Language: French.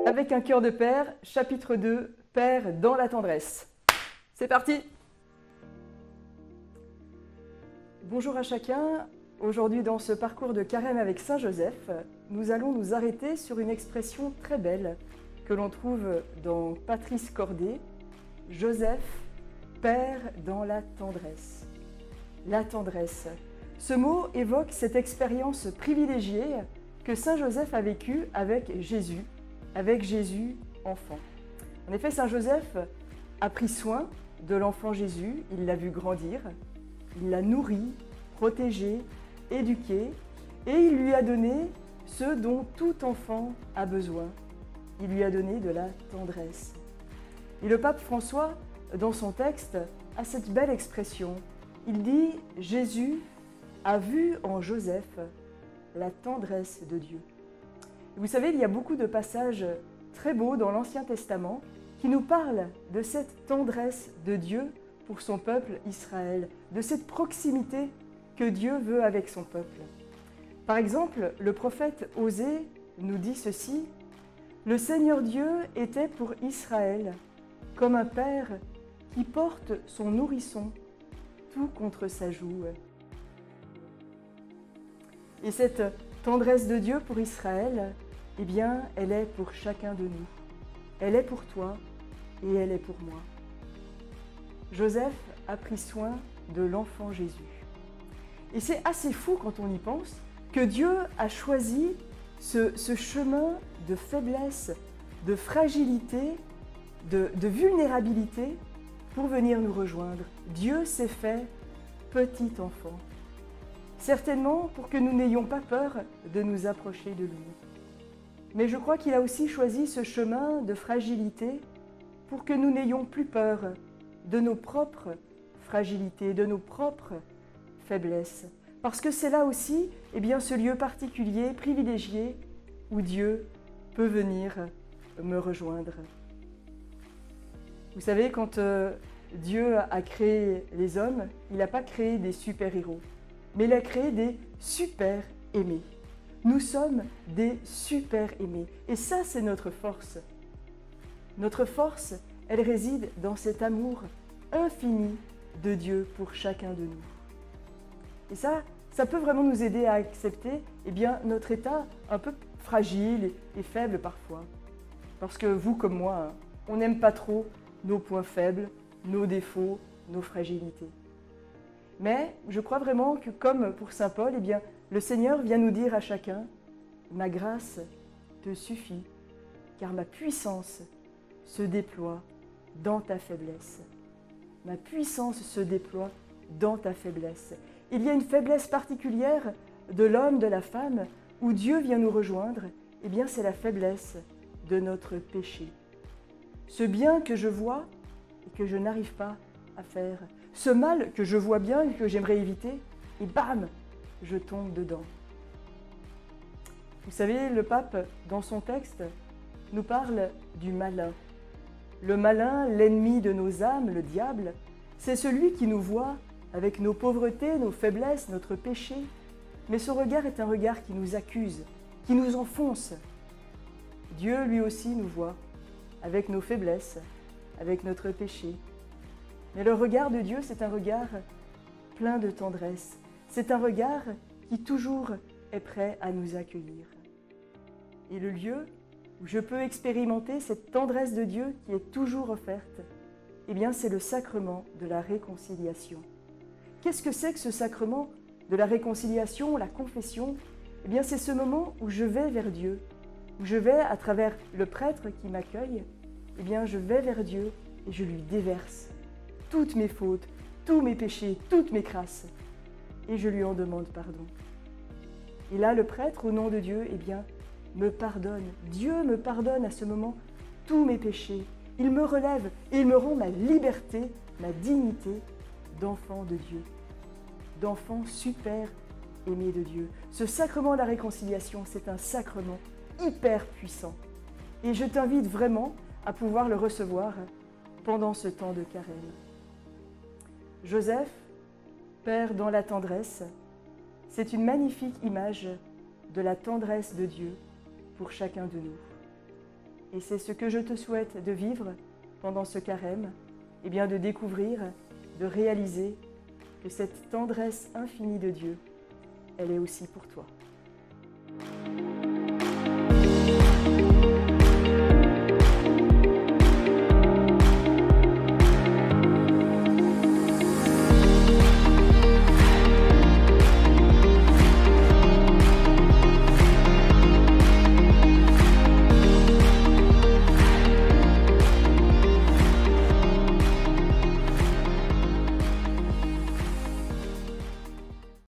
Avec un cœur de père, chapitre 2, Père dans la tendresse. C'est parti! Bonjour à chacun. Aujourd'hui, dans ce parcours de carême avec Saint Joseph, nous allons nous arrêter sur une expression très belle que l'on trouve dans Patrice Cordet, Joseph, Père dans la tendresse. La tendresse. Ce mot évoque cette expérience privilégiée que Saint Joseph a vécue avec Jésus enfant. En effet, Saint Joseph a pris soin de l'enfant Jésus, il l'a vu grandir, il l'a nourri, protégé, éduqué, et il lui a donné ce dont tout enfant a besoin. Il lui a donné de la tendresse. Et le pape François, dans son texte, a cette belle expression. Il dit « Jésus a vu en Joseph la tendresse de Dieu ». Vous savez, il y a beaucoup de passages très beaux dans l'Ancien Testament qui nous parlent de cette tendresse de Dieu pour son peuple Israël, de cette proximité que Dieu veut avec son peuple. Par exemple, le prophète Osée nous dit ceci: « Le Seigneur Dieu était pour Israël comme un père qui porte son nourrisson tout contre sa joue. » Et cette tendresse de Dieu pour Israël, eh bien, elle est pour chacun de nous. Elle est pour toi et elle est pour moi. Joseph a pris soin de l'enfant Jésus. Et c'est assez fou quand on y pense que Dieu a choisi ce chemin de faiblesse, de fragilité, de vulnérabilité pour venir nous rejoindre. Dieu s'est fait petit enfant. Certainement pour que nous n'ayons pas peur de nous approcher de lui. Mais je crois qu'il a aussi choisi ce chemin de fragilité pour que nous n'ayons plus peur de nos propres fragilités, de nos propres faiblesses. Parce que c'est là aussi ce lieu particulier, privilégié, où Dieu peut venir me rejoindre. Vous savez, quand Dieu a créé les hommes, il n'a pas créé des super-héros, mais il a créé des super-aimés. Nous sommes des super-aimés. Et ça, c'est notre force. Notre force, elle réside dans cet amour infini de Dieu pour chacun de nous. Et ça peut vraiment nous aider à accepter notre état un peu fragile et faible parfois. Parce que vous comme moi, on n'aime pas trop nos points faibles, nos défauts, nos fragilités. Mais je crois vraiment que comme pour saint Paul, le Seigneur vient nous dire à chacun « Ma grâce te suffit, car ma puissance se déploie dans ta faiblesse. » Ma puissance se déploie dans ta faiblesse. Il y a une faiblesse particulière de l'homme, de la femme, où Dieu vient nous rejoindre, c'est la faiblesse de notre péché. Ce bien que je vois et que je n'arrive pas à faire, ce mal que je vois bien et que j'aimerais éviter, et bam, je tombe dedans. Vous savez, le pape, dans son texte, nous parle du malin. Le malin, l'ennemi de nos âmes, le diable, c'est celui qui nous voit avec nos pauvretés, nos faiblesses, notre péché. Mais ce regard est un regard qui nous accuse, qui nous enfonce. Dieu, lui aussi, nous voit avec nos faiblesses, avec notre péché. Mais le regard de Dieu, c'est un regard plein de tendresse. C'est un regard qui toujours est prêt à nous accueillir. Et le lieu où je peux expérimenter cette tendresse de Dieu qui est toujours offerte, c'est le sacrement de la réconciliation. Qu'est-ce que c'est que ce sacrement de la réconciliation, la confession? C'est ce moment où je vais vers Dieu, où je vais à travers le prêtre qui m'accueille, je vais vers Dieu et je lui déverse toutes mes fautes, tous mes péchés, toutes mes crasses, et je lui en demande pardon. Et là, le prêtre, au nom de Dieu, me pardonne. Dieu me pardonne à ce moment tous mes péchés. Il me relève et il me rend ma liberté, ma dignité d'enfant de Dieu, d'enfant super aimé de Dieu. Ce sacrement de la réconciliation, c'est un sacrement hyper puissant. Et je t'invite vraiment à pouvoir le recevoir pendant ce temps de carême. Joseph, Père dans la tendresse, c'est une magnifique image de la tendresse de Dieu pour chacun de nous. Et c'est ce que je te souhaite de vivre pendant ce carême, et bien de découvrir, de réaliser que cette tendresse infinie de Dieu, elle est aussi pour toi.